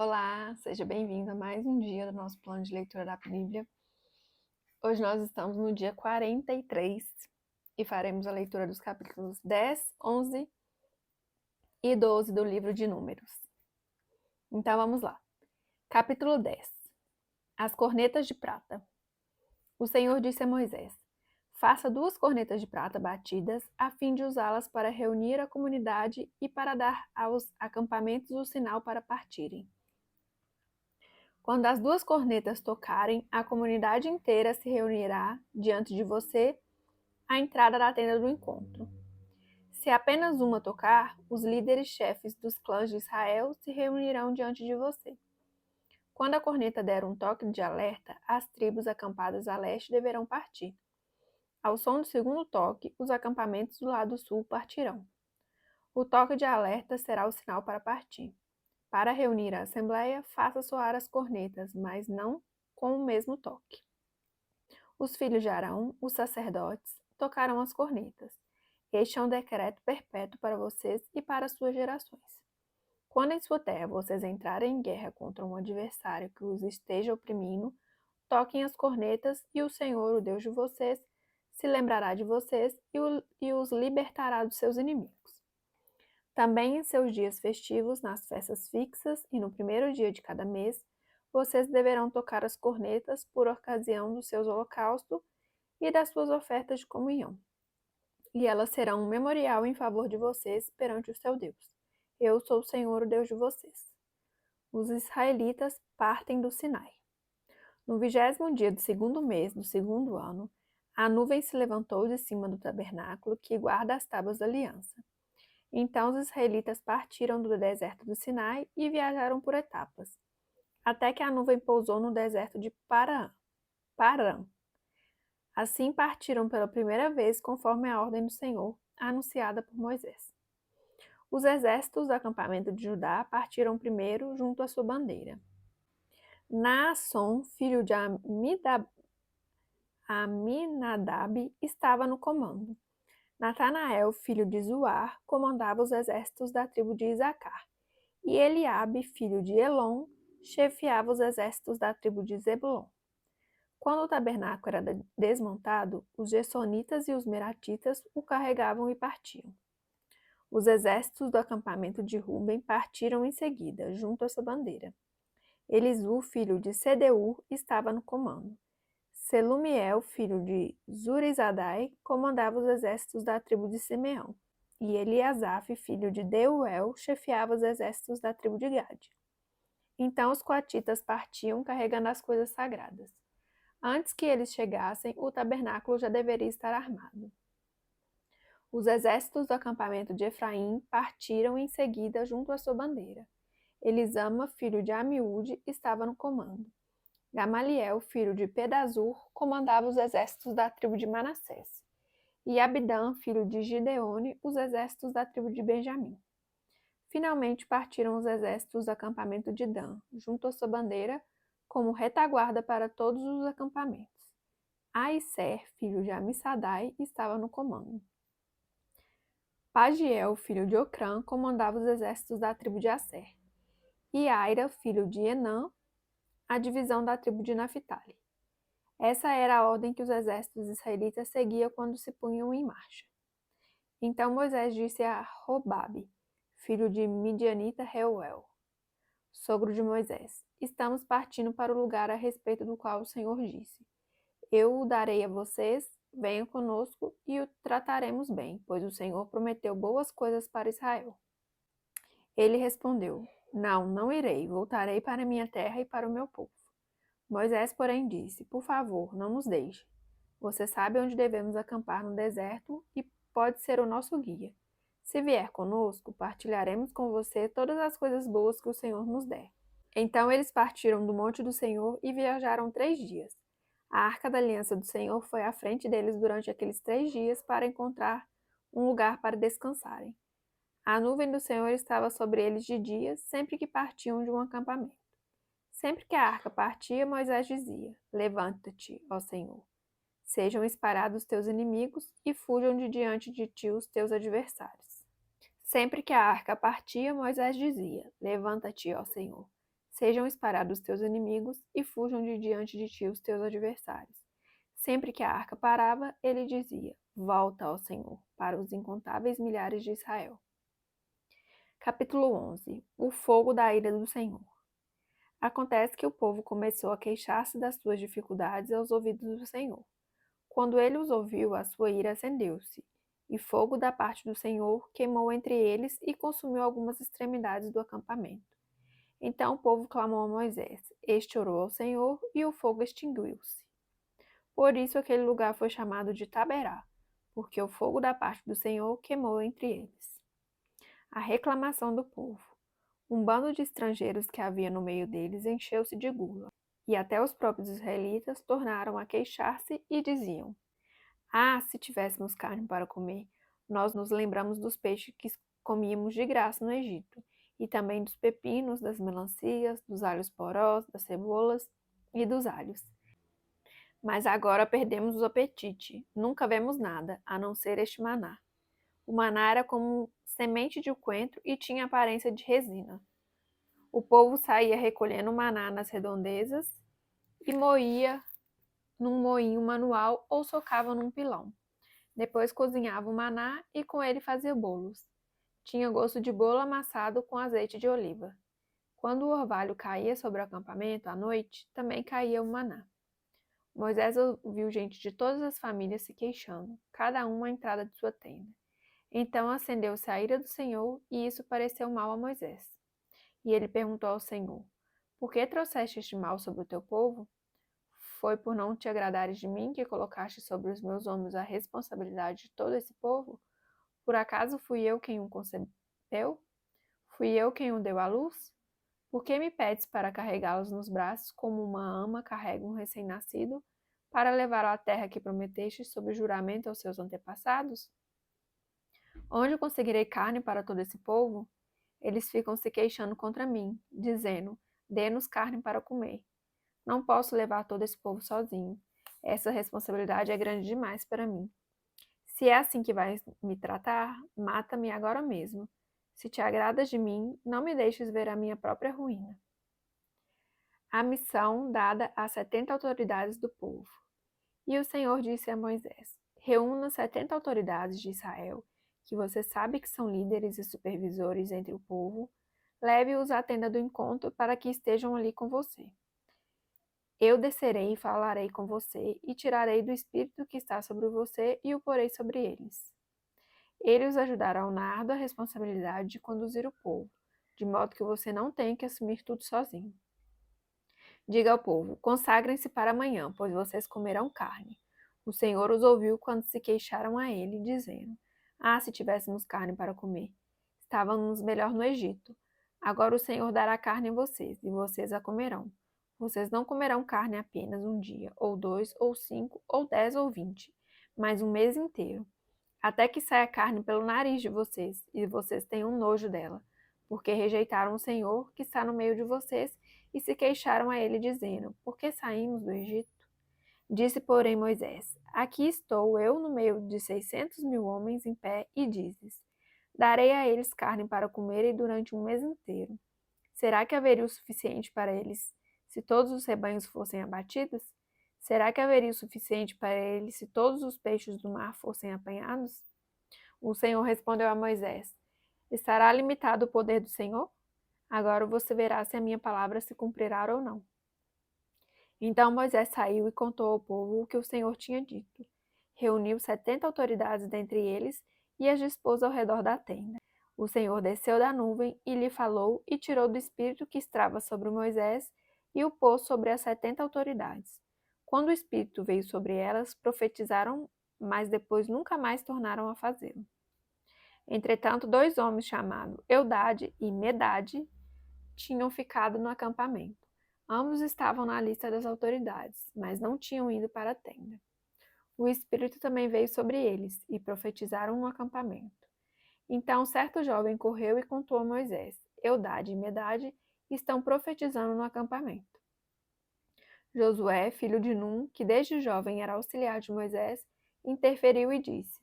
Olá, seja bem-vindo a mais um dia do nosso plano de leitura da Bíblia. Hoje nós estamos no dia 43 e faremos a leitura dos capítulos 10, 11 e 12 do livro de Números. Então vamos lá. Capítulo 10. As cornetas de prata. O Senhor disse a Moisés: Faça 2 cornetas de prata batidas, a fim de usá-las para reunir a comunidade e para dar aos acampamentos o sinal para partirem. Quando as 2 cornetas tocarem, a comunidade inteira se reunirá diante de você à entrada da tenda do encontro. Se apenas uma tocar, os líderes chefes dos clãs de Israel se reunirão diante de você. Quando a corneta der um toque de alerta, as tribos acampadas a leste deverão partir. Ao som do segundo toque, os acampamentos do lado sul partirão. O toque de alerta será o sinal para partir. Para reunir a assembleia, faça soar as cornetas, mas não com o mesmo toque. Os filhos de Arão, os sacerdotes, tocarão as cornetas. Este é um decreto perpétuo para vocês e para suas gerações. Quando em sua terra vocês entrarem em guerra contra um adversário que os esteja oprimindo, toquem as cornetas e o Senhor, o Deus de vocês, se lembrará de vocês e os libertará dos seus inimigos. Também em seus dias festivos, nas festas fixas e no primeiro dia de cada mês, vocês deverão tocar as cornetas por ocasião dos seus holocaustos e das suas ofertas de comunhão. E elas serão um memorial em favor de vocês perante o seu Deus. Eu sou o Senhor, o Deus de vocês. Os israelitas partem do Sinai. No 20º dia do segundo mês do segundo ano, a nuvem se levantou de cima do tabernáculo que guarda as tábuas da aliança. Então os israelitas partiram do deserto do Sinai e viajaram por etapas, até que a nuvem pousou no deserto de Parã. Assim partiram pela primeira vez conforme a ordem do Senhor, anunciada por Moisés. Os exércitos do acampamento de Judá partiram primeiro junto à sua bandeira. Naasson, filho de Aminadab, estava no comando. Natanael, filho de Zuar, comandava os exércitos da tribo de Isacar, e Eliabe, filho de Elon, chefiava os exércitos da tribo de Zebulon. Quando o tabernáculo era desmontado, os gersonitas e os meratitas o carregavam e partiam. Os exércitos do acampamento de Ruben partiram em seguida, junto à sua bandeira. Elisur, filho de Sedeur, estava no comando. Selumiel, filho de Zurizadai, comandava os exércitos da tribo de Simeão, e Eliasaf, filho de Deuel, chefiava os exércitos da tribo de Gade. Então os coatitas partiam carregando as coisas sagradas. Antes que eles chegassem, o tabernáculo já deveria estar armado. Os exércitos do acampamento de Efraim partiram em seguida junto à sua bandeira. Elisama, filho de Amiúde, estava no comando. Gamaliel, filho de Pedazur, comandava os exércitos da tribo de Manassés, e Abidã, filho de Gideone, os exércitos da tribo de Benjamim. Finalmente partiram os exércitos do acampamento de Dan, junto à sua bandeira, como retaguarda para todos os acampamentos. Aisser, filho de Amissadai, estava no comando. Pagiel, filho de Ocrã, comandava os exércitos da tribo de Asser, e Aira, filho de Enã, a divisão da tribo de Naphtali. Essa era a ordem que os exércitos israelitas seguiam quando se punham em marcha. Então Moisés disse a Robabe, filho de Midianita Reuel, sogro de Moisés: Estamos partindo para o lugar a respeito do qual o Senhor disse: Eu o darei a vocês, venham conosco e o trataremos bem, pois o Senhor prometeu boas coisas para Israel. Ele respondeu: Não irei, voltarei para minha terra e para o meu povo. Moisés, porém, disse: Por favor, não nos deixe. Você sabe onde devemos acampar no deserto e pode ser o nosso guia. Se vier conosco, partilharemos com você todas as coisas boas que o Senhor nos der. Então eles partiram do monte do Senhor e viajaram 3 dias. A arca da aliança do Senhor foi à frente deles durante aqueles 3 dias para encontrar um lugar para descansarem. A nuvem do Senhor estava sobre eles de dia, sempre que partiam de um acampamento. Sempre que a arca partia, Moisés dizia: Levanta-te, ó Senhor. Sejam espalhados teus inimigos e fujam de diante de ti os teus adversários. Sempre que a arca partia, Moisés dizia: Levanta-te, ó Senhor. Sejam espalhados os teus inimigos e fujam de diante de ti os teus adversários. Sempre que a arca parava, ele dizia: Volta ao Senhor, para os incontáveis milhares de Israel. Capítulo 11. O fogo da ira do Senhor. Acontece que o povo começou a queixar-se das suas dificuldades aos ouvidos do Senhor. Quando ele os ouviu, a sua ira acendeu-se, e fogo da parte do Senhor queimou entre eles e consumiu algumas extremidades do acampamento. Então o povo clamou a Moisés. Este orou ao Senhor, e o fogo extinguiu-se. Por isso aquele lugar foi chamado de Taberá, porque o fogo da parte do Senhor queimou entre eles. A reclamação do povo. Um bando de estrangeiros que havia no meio deles encheu-se de gula, e até os próprios israelitas tornaram a queixar-se e diziam: Ah, se tivéssemos carne para comer, nós nos lembramos dos peixes que comíamos de graça no Egito, e também dos pepinos, das melancias, dos alhos porós, das cebolas e dos alhos. Mas agora perdemos o apetite, nunca vemos nada, a não ser este maná. O maná era como semente de coentro e tinha aparência de resina. O povo saía recolhendo maná nas redondezas e moía num moinho manual ou socava num pilão. Depois cozinhava o maná e com ele fazia bolos. Tinha gosto de bolo amassado com azeite de oliva. Quando o orvalho caía sobre o acampamento à noite, também caía o maná. Moisés ouviu gente de todas as famílias se queixando, cada um à entrada de sua tenda. Então acendeu-se a ira do Senhor, e isso pareceu mal a Moisés. E ele perguntou ao Senhor: Por que trouxeste este mal sobre o teu povo? Foi por não te agradares de mim que colocaste sobre os meus ombros a responsabilidade de todo esse povo? Por acaso fui eu quem o concebeu? Fui eu quem o deu à luz? Por que me pedes para carregá-los nos braços como uma ama carrega um recém-nascido, para levá-lo à terra que prometeste sob juramento aos seus antepassados? Onde conseguirei carne para todo esse povo? Eles ficam se queixando contra mim, dizendo: Dê-nos carne para comer. Não posso levar todo esse povo sozinho. Essa responsabilidade é grande demais para mim. Se é assim que vais me tratar, mata-me agora mesmo. Se te agradas de mim, não me deixes ver a minha própria ruína. A missão dada às 70 autoridades do povo. E o Senhor disse a Moisés: Reúna 70 autoridades de Israel, que você sabe que são líderes e supervisores entre o povo. Leve-os à tenda do encontro para que estejam ali com você. Eu descerei e falarei com você, e tirarei do espírito que está sobre você e o porei sobre eles. Ele os ajudará na árdua responsabilidade de conduzir o povo, de modo que você não tenha que assumir tudo sozinho. Diga ao povo: consagrem-se para amanhã, pois vocês comerão carne. O Senhor os ouviu quando se queixaram a ele, dizendo: Ah, se tivéssemos carne para comer! Estávamos melhor no Egito. Agora o Senhor dará carne a vocês, e vocês a comerão. Vocês não comerão carne apenas um dia, ou 2, ou 5, ou 10, ou 20, mas um mês inteiro, até que saia carne pelo nariz de vocês, e vocês tenham nojo dela, porque rejeitaram o Senhor, que está no meio de vocês, e se queixaram a ele, dizendo: Por que saímos do Egito? Disse, porém, Moisés: Aqui estou eu no meio de 600.000 homens em pé, e dizes: Darei a eles carne para comerem durante um mês inteiro. Será que haveria o suficiente para eles se todos os rebanhos fossem abatidos? Será que haveria o suficiente para eles se todos os peixes do mar fossem apanhados? O Senhor respondeu a Moisés: Estará limitado o poder do Senhor? Agora você verá se a minha palavra se cumprirá ou não. Então Moisés saiu e contou ao povo o que o Senhor tinha dito. Reuniu 70 autoridades dentre eles e as dispôs ao redor da tenda. O Senhor desceu da nuvem e lhe falou e tirou do espírito que estava sobre Moisés e o pôs sobre as 70 autoridades. Quando o espírito veio sobre elas, profetizaram, mas depois nunca mais tornaram a fazê-lo. Entretanto, 2 homens chamados Eudade e Medade tinham ficado no acampamento. Ambos estavam na lista das autoridades, mas não tinham ido para a tenda. O Espírito também veio sobre eles, e profetizaram no acampamento. Então certo jovem correu e contou a Moisés: Eudade e Medade estão profetizando no acampamento. Josué, filho de Num, que desde jovem era auxiliar de Moisés, interferiu e disse: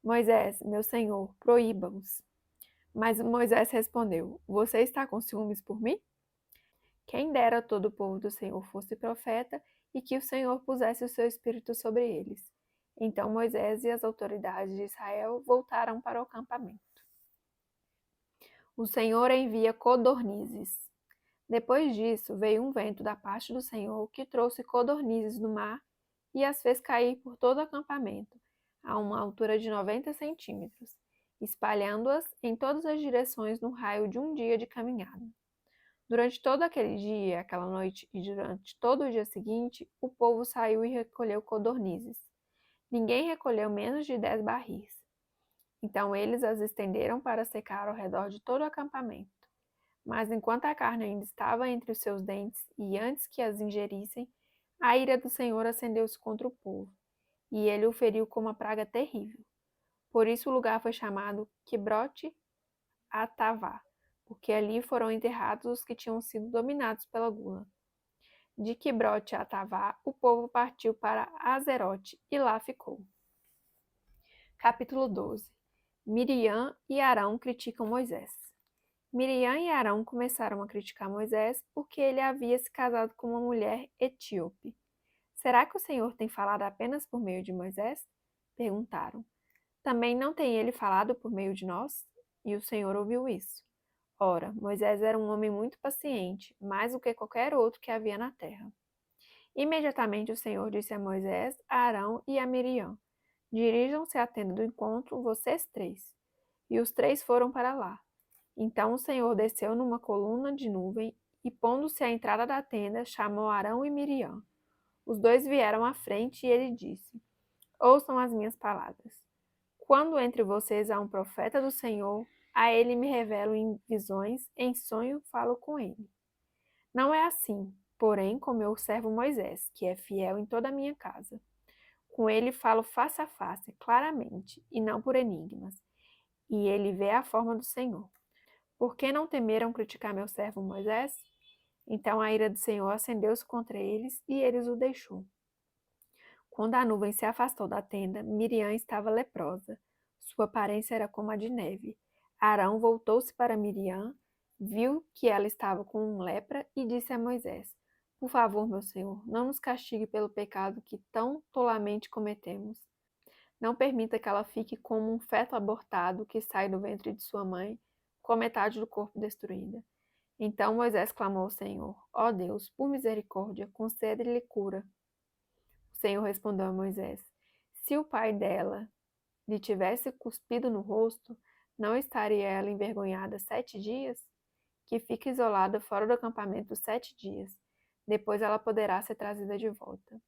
Moisés, meu senhor, proíba-os. Mas Moisés respondeu: Você está com ciúmes por mim? Quem dera todo o povo do Senhor fosse profeta e que o Senhor pusesse o seu espírito sobre eles. Então Moisés e as autoridades de Israel voltaram para o acampamento. O Senhor envia codornizes. Depois disso, veio um vento da parte do Senhor que trouxe codornizes do mar e as fez cair por todo o acampamento, a uma altura de 90 centímetros, espalhando-as em todas as direções no raio de um dia de caminhada. Durante todo aquele dia, aquela noite e durante todo o dia seguinte, o povo saiu e recolheu codornizes. Ninguém recolheu menos de 10 barris. Então eles as estenderam para secar ao redor de todo o acampamento. Mas enquanto a carne ainda estava entre os seus dentes e antes que as ingerissem, a ira do Senhor acendeu-se contra o povo, e ele o feriu com uma praga terrível. Por isso o lugar foi chamado Quibrote Atavá, porque ali foram enterrados os que tinham sido dominados pela gula. De Quibrote Atavá, o povo partiu para Azerote e lá ficou. Capítulo 12. Miriam e Arão criticam Moisés. Miriam e Arão começaram a criticar Moisés porque ele havia se casado com uma mulher etíope. Será que o Senhor tem falado apenas por meio de Moisés? Perguntaram. Também não tem ele falado por meio de nós? E o Senhor ouviu isso. Ora, Moisés era um homem muito paciente, mais do que qualquer outro que havia na terra. Imediatamente o Senhor disse a Moisés, a Arão e a Miriam: Dirijam-se à tenda do encontro, vocês três. E os três foram para lá. Então o Senhor desceu numa coluna de nuvem e, pondo-se à entrada da tenda, chamou Arão e Miriam. Os dois vieram à frente e ele disse: Ouçam as minhas palavras. Quando entre vocês há um profeta do Senhor, a ele me revelo em visões, em sonho falo com ele. Não é assim, porém, com meu servo Moisés, que é fiel em toda a minha casa. Com ele falo face a face, claramente, e não por enigmas, e ele vê a forma do Senhor. Por que não temeram criticar meu servo Moisés? Então a ira do Senhor acendeu-se contra eles, e eles o deixou. Quando a nuvem se afastou da tenda, Miriam estava leprosa. Sua aparência era como a de neve. Arão voltou-se para Miriam, viu que ela estava com lepra e disse a Moisés: Por favor, meu senhor, não nos castigue pelo pecado que tão tolamente cometemos. Não permita que ela fique como um feto abortado que sai do ventre de sua mãe, com a metade do corpo destruída. Então Moisés clamou ao Senhor: Ó Deus, por misericórdia, concede-lhe cura. O Senhor respondeu a Moisés: Se o pai dela lhe tivesse cuspido no rosto, não estaria ela envergonhada 7 dias? Que fique isolada fora do acampamento 7 dias. Depois ela poderá ser trazida de volta.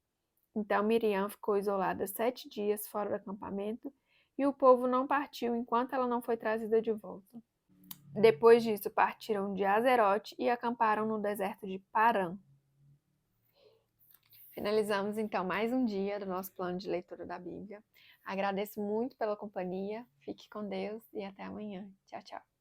Então Miriam ficou isolada 7 dias fora do acampamento, e o povo não partiu enquanto ela não foi trazida de volta. Depois disso, partiram de Azerote e acamparam no deserto de Parã. Finalizamos então mais um dia do nosso plano de leitura da Bíblia. Agradeço muito pela companhia, fique com Deus e até amanhã. Tchau, tchau.